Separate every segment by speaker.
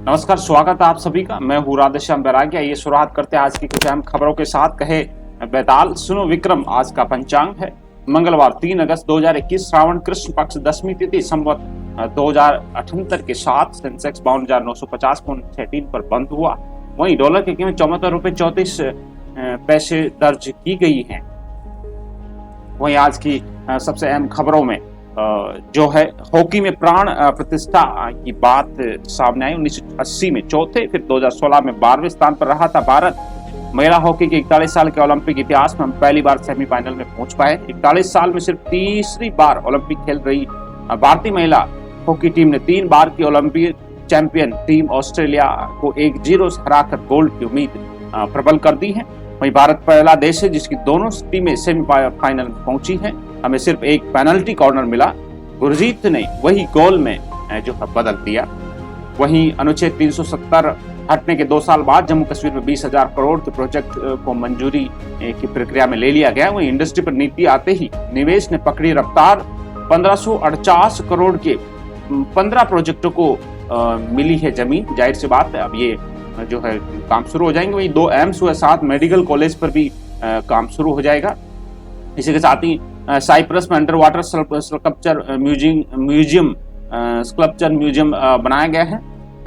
Speaker 1: नमस्कार, स्वागत है आप सभी का। मैं हूँ राधेश्याम बैरागी। ये शुरुआत करते हैं आज की कुछ अहम खबरों के साथ। कहे बेताल सुनो विक्रम। आज का पंचांग है मंगलवार 3 अगस्त 2021, श्रावण कृष्ण पक्ष 10वीं तिथि, संवत 2078 के साथ सेंसेक्स 52,950.13 पर बंद हुआ। वहीं डॉलर की कीमत ₹74.34 दर्ज की गई है। वहीं आज की सबसे अहम खबरों में जो है हॉकी में प्राण प्रतिष्ठा की बात सामने आई। 1980 में चौथे, फिर 2016 में 12वें स्थान पर रहा था भारत। महिला हॉकी के 41 साल के ओलंपिक इतिहास में हम पहली बार सेमीफाइनल में पहुंच पाए। 41 साल में सिर्फ तीसरी बार ओलंपिक खेल रही भारतीय महिला हॉकी टीम ने 3 बार की ओलंपिक चैंपियन टीम ऑस्ट्रेलिया को 1-0 से हराकर गोल्ड की उम्मीद प्रबल कर दी है। वहीं भारत पहला देश है जिसकी दोनों टीमें सेमीफाइनल में पहुंची हैं। हमें सिर्फ एक पेनल्टी कॉर्नर मिला, गुरजीत ने वही गोल में जो है बदल दिया। वहीं अनुच्छेद 370 हटने के 2 साल बाद जम्मू कश्मीर में 20,000 करोड़ के प्रोजेक्ट को मंजूरी की प्रक्रिया में ले लिया गया। वहीं इंडस्ट्री पर नीति आते ही निवेश ने पकड़ी रफ्तार। 1548 करोड़ के 15 प्रोजेक्टों को मिली है जमीन। जाहिर सी बात है अब ये जो है काम शुरू हो जाएंगे। वहीं 2 एम्स हुए, 7 मेडिकल कॉलेज पर भी काम शुरू हो जाएगा। इसी के साथ ही साइप्रस में अंडर वाटर स्कल्पचर म्यूजियम बनाया गया है।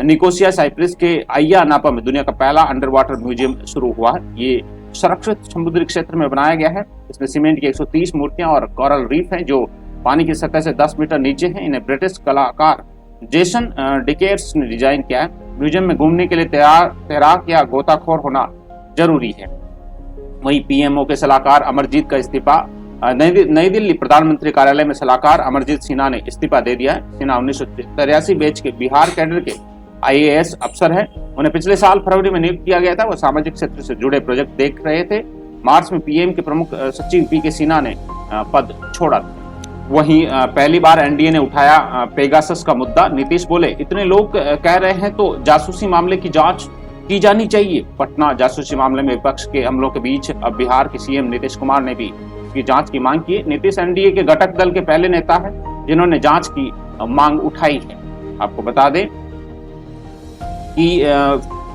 Speaker 1: निकोसिया साइप्रस के आइया नापा में दुनिया का पहला अंडर वाटर म्यूजियम शुरू हुआ है। ये सुरक्षित समुद्री क्षेत्र में बनाया गया है। इसमें सीमेंट की 130 मूर्तियां और कोरल रीफ हैं जो पानी की सतह से 10 मीटर नीचे हैं। इन्हें ब्रिटिश कलाकार जेसन डिकेर्स ने डिजाइन किया है। म्यूजियम में घूमने के लिए तैराक या गोताखोर होना जरूरी है। वहीं पीएमओ के सलाहकार अमरजीत का इस्तीफा। नई दिल्ली प्रधानमंत्री कार्यालय में सलाहकार अमरजीत सिन्हा ने इस्तीफा दे दिया है। सिन्हा 1983 बैच के बिहार कैडर के IAS अफसर हैं। उन्हें पिछले साल फरवरी में नियुक्त किया गया था। वो सामाजिक क्षेत्र से जुड़े प्रोजेक्ट देख रहे थे। मार्च में पीएम के प्रमुख सचिव PK सिन्हा ने पद छोड़ा था। वहीं पहली बार एनडीए ने उठाया पेगासस का मुद्दा। नीतीश बोले, इतने लोग कह रहे हैं तो जासूसी मामले की जांच की जानी चाहिए। पटना जासूसी मामले में विपक्ष के हमलों के बीच अब बिहार के सीएम नीतीश कुमार ने भी इसकी जांच की मांग की है। नीतीश एनडीए के घटक दल के पहले नेता है जिन्होंने जांच की मांग उठाई है। आपको बता दें कि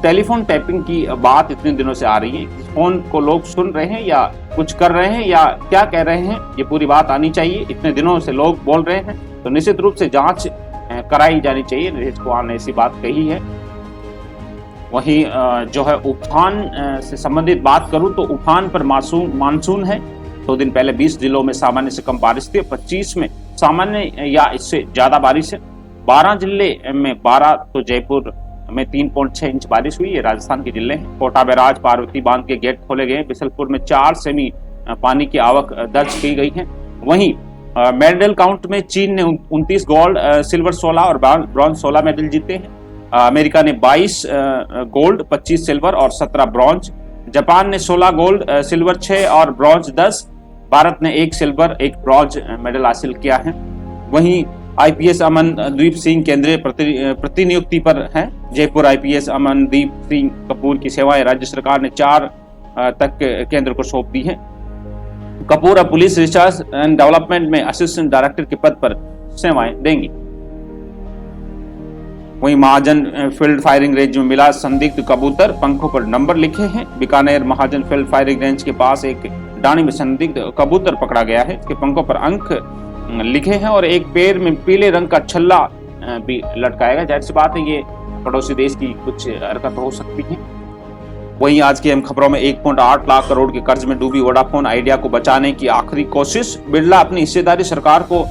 Speaker 1: टेलीफोन टैपिंग की बात इतने दिनों से आ रही है। फोन को लोग सुन रहे हैं या कुछ कर रहे हैं या क्या कह रहे हैं, ये पूरी बात आनी चाहिए। इतने दिनों से लोग बोल रहे हैं तो निश्चित रूप से जांच कराई जानी चाहिए। नीतीश कुमार ने ऐसी बात कही है। वहीं जो है उफान से संबंधित बात करूं तो उफान पर मानसून है। 2 दिन पहले 20 जिलों में सामान्य से कम बारिश थी। 25 में सामान्य या इससे ज्यादा बारिश है। 12 जिले में 12 तो जयपुर में 3.6 इंच बारिश हुई। ये राजस्थान के जिले हैं। कोटा बैराज पार्वती बांध के गेट खोले गए। बिशलपुर में 4 सेमी पानी की आवक दर्ज की गई है। वहीं मेडल काउंट में चीन ने 29 गोल्ड, सिल्वर 16 और ब्रॉन्ज 16 मेडल जीते हैं। अमेरिका ने 22 गोल्ड, 25 सिल्वर और 17 ब्रॉन्ज। जापान ने 16 गोल्ड, सिल्वर 6 और ब्रॉन्ज 10। भारत ने 1 सिल्वर 1 ब्रॉन्ज मेडल हासिल किया है। वहीं IPS अमनदीप सिंह केंद्रीय प्रतिनियुक्ति पर हैं। जयपुर IPS अमनदीप सिंह कपूर की सेवाएं राज्य सरकार ने 4 तक केंद्र को सौंप दी है। कपूर अब पुलिस रिसर्च एंड डेवलपमेंट में असिस्टेंट डायरेक्टर के पद पर सेवाएं देंगी। वहीं महाजन फील्ड फायरिंग रेंज में मिला संदिग्ध कबूतर, पंखों पर नंबर लिखे हैं। बीकानेर महाजन फील्ड फायरिंग रेंज के पास एक डाणी में संदिग्ध कबूतर पकड़ा गया है। इसके पंखों पर अंक लिखे हैं और एक पैर में पीले रंग का छल्ला भी लटकाया गया। जाहिर सी बात है ये पड़ोसी देश की कुछ हरकत हो सकती है। वहीं आज की अहम खबरों में 1.8 लाख करोड़ के कर्ज में डूबी वोडाफोन आइडिया को बचाने की आखिरी कोशिश। बिरला अपनी हिस्सेदारी सरकार को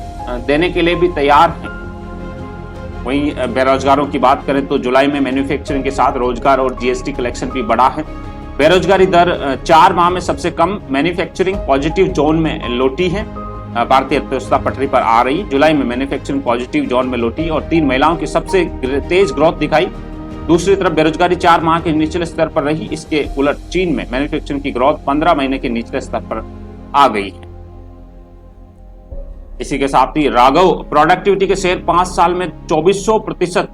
Speaker 1: देने के लिए भी तैयार है। वहीं बेरोजगारों की बात करें तो जुलाई में मैन्युफैक्चरिंग के साथ रोजगार और GST कलेक्शन भी बढ़ा है। बेरोजगारी दर 4 माह में सबसे कम मैन्युफैक्चरिंग पॉजिटिव जोन में लौटी है। भारतीय अर्थव्यवस्था पटरी पर आ रही। जुलाई में मैन्युफैक्चरिंग पॉजिटिव जोन में लौटी और 3 महिलाओं की सबसे तेज ग्रोथ दिखाई। दूसरी तरफ बेरोजगारी 4 माह के निचले स्तर पर रही। इसके उलट चीन में मैन्युफैक्चरिंग की ग्रोथ 15 महीने के निचले स्तर पर आ गई है। इसी के साथ ही राघव प्रोडक्टिविटी के शेयर 5 साल में 2400%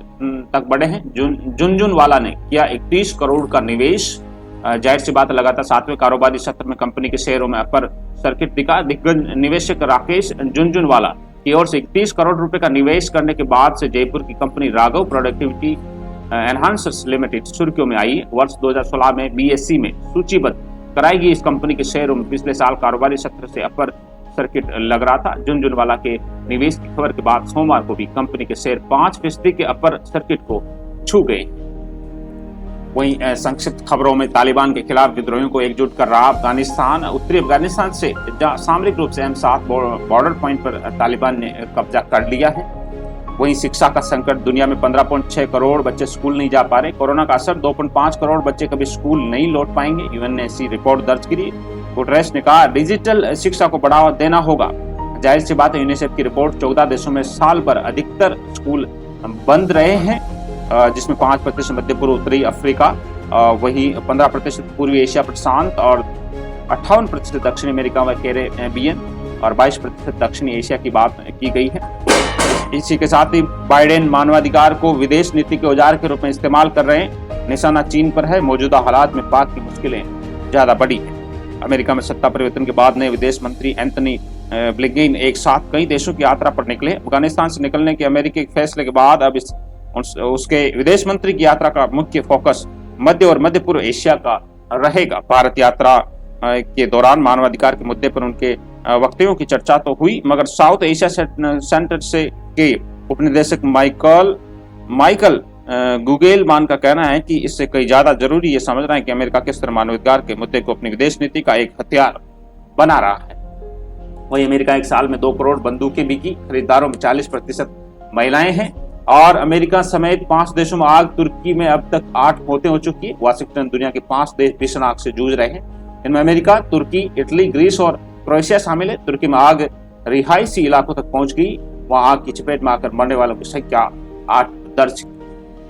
Speaker 1: तक बढ़े हैं। झुनझुनवाला ने किया 31 करोड़ का निवेश। जाहिर सी बात लगातार 7वें कारोबारी सत्र में कंपनी के शेयरों में अपर सर्किट दिखा। दिग्गज निवेशक राकेश झुनझुनवाला की ओर से 31 करोड़ रुपए का निवेश करने के बाद से जयपुर की company Raghav productivity enhancers limited सुर्खियों में आई। वर्ष 2016 में बीएसई में सूचीबद्ध कराई गई इस कंपनी के शेयरों में पिछले साल कारोबारी सत्र से अपर सर्किट लग रहा था। झुनझुनवाला के निवेश की खबर के बाद सोमवार को भी कंपनी के शेयर 5% के अपर सर्किट को छू गए। वहीं संक्षिप्त खबरों में तालिबान के खिलाफ विद्रोहियों को एकजुट कर रहा अफगानिस्तान। उत्तरी अफगानिस्तान से सामरिक रूप से अहम 7 बॉर्डर पॉइंट पर तालिबान ने कब्जा कर लिया है। वहीं शिक्षा का संकट, दुनिया में 15.6 करोड़ बच्चे स्कूल नहीं जा पा रहे। कोरोना का असर, 2.5 करोड़ बच्चे कभी स्कूल नहीं लौट पाएंगे। यूएन ने ऐसी रिपोर्ट दर्ज की। गुटरेस ने कहा डिजिटल शिक्षा को बढ़ावा देना होगा। जाहिर सी बात है, यूनिसेफ की रिपोर्ट 14 देशों में साल भर अधिकतर स्कूल बंद रहे हैं, जिसमें 5% मध्य पूर्व उत्तरी अफ्रीका, वही 15% पूर्वी एशिया प्रशांत और 58% दक्षिण अमेरिका व कैरेबियन और 22% दक्षिणी एशिया की बात की गई है। इसी के साथ ही बाइडेन मानवाधिकार को विदेश नीति के औजार के रूप में इस्तेमाल कर रहे हैं। निशाना चीन पर है। मौजूदा हालात में पाक की मुश्किलें ज्यादा बढ़ी है। अमेरिका में सत्ता परिवर्तन के बाद नए विदेश मंत्री एंथनी ब्लिंकन एक साथ कई देशों की यात्रा पर निकले। अफगानिस्तान से निकलने के अमेरिकी के फैसले के बाद अब उसके विदेश मंत्री की यात्रा का मुख्य फोकस मध्य और मध्य पूर्व एशिया का रहेगा। भारत यात्रा के दौरान मानवाधिकार के मुद्दे पर उनके वक्तव्यों की चर्चा तो हुई, मगर साउथ एशिया सेंटर से के उपनिदेशक माइकल गुगेलमान का कहना है कि इससे कई ज्यादा जरूरी ये समझना है कि अमेरिका किस तरह मानवाधिकार के मुद्दे को अपनी विदेश नीति का एक हथियार बना रहा है। वही अमेरिका एक साल में 2 करोड़ बंदूकें बिकी। खरीदारों में 40% महिलाएं हैं। और अमेरिका समेत 5 देशों में आग। तुर्की में अब तक 8 मौतें हो चुकी है। वाशिंगटन दुनिया के 5 देश भीषण आग से जूझ रहे हैं। इनमें अमेरिका, तुर्की, इटली, ग्रीस और क्रोएशिया शामिल है। तुर्की में आग रिहायशी इलाकों तक पहुंच गई। वहां आग की चपेट में आकर मरने वालों की संख्या 8 दर्ज।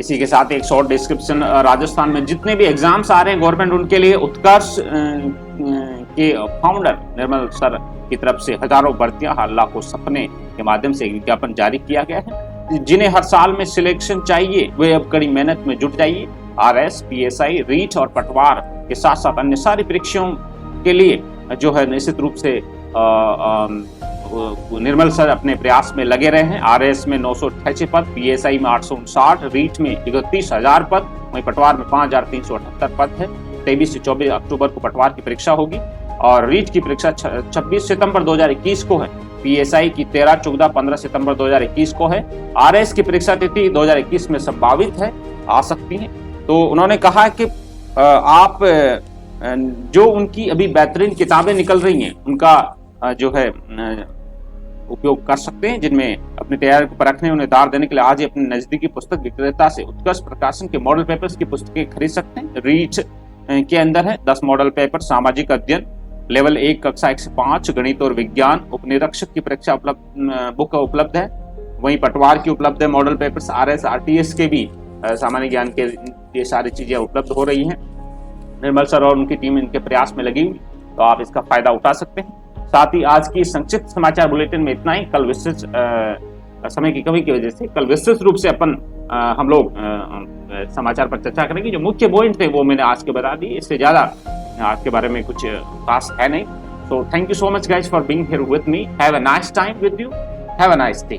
Speaker 1: इसी के साथ एक शॉर्ट डिस्क्रिप्शन, राजस्थान में जितने भी एग्जाम्स आ रहे हैं गवर्नमेंट उनके लिए उत्कर्ष के फाउंडर निर्मल सर की तरफ से हजारों भर्तियां, लाखों सपने के माध्यम से विज्ञापन जारी किया गया है। जिन्हें हर साल में सिलेक्शन चाहिए वे अब कड़ी मेहनत में जुट जाइए। आरएस, पीएसआई, रीट और पटवार के साथ साथ अन्य सारी परीक्षाओं के लिए जो है निश्चित रूप से निर्मल सर अपने प्रयास में लगे रहे हैं। आरएस में 988 पद, पीएसआई में 859, रीट में 31,000 पद, वहीं पटवार में 5,378 पद है। 23 से 24 अक्टूबर को पटवार की परीक्षा होगी और रीट की परीक्षा 26 सितंबर 2021 को है। पीएसआई की 13, 14, 15 सितंबर 2021 को है। आरएस की परीक्षा तिथि 2021 में संभावित है, आ सकती है। तो उन्होंने कहा कि आप जो उनकी अभी बेहतरीन किताबें निकल रही हैं उनका जो है उपयोग कर सकते हैं, जिनमें अपनी तैयारी को परखने उन्हें दार देने के लिए आज ही अपने नजदीकी पुस्तक विक्रेता से उत्कर्ष प्रकाशन के मॉडल पेपर्स की पुस्तकें खरीद सकते हैं। रीट के अंदर है 10 मॉडल पेपर, सामाजिक अध्ययन लेवल 1 कक्षा 1 से 5, गणित और विज्ञान, उपनिरीक्षक की परीक्षा बुक उपलब्ध है। वहीं पटवार की उपलब्ध है मॉडल पेपर्स। आरएस, आरटीएस के भी सामान्य ज्ञान के ये सारी चीजें उपलब्ध हो रही हैं। निर्मल सर और उनकी टीम इनके प्रयास में लगी हुई, तो आप इसका फायदा उठा सकते हैं। साथ ही आज की संक्षिप्त समाचार बुलेटिन में इतना ही। कल विस्तृत समय की कमी की वजह से कल विस्तृत रूप से हम लोग समाचार पर चर्चा करेंगे। जो मुख्य पॉइंट थे वो मैंने आज के बता दी, इससे ज्यादा आज के बारे में कुछ खास है नहीं। So thank you so much guys for being here with me. Have a nice time with you. Have a nice day.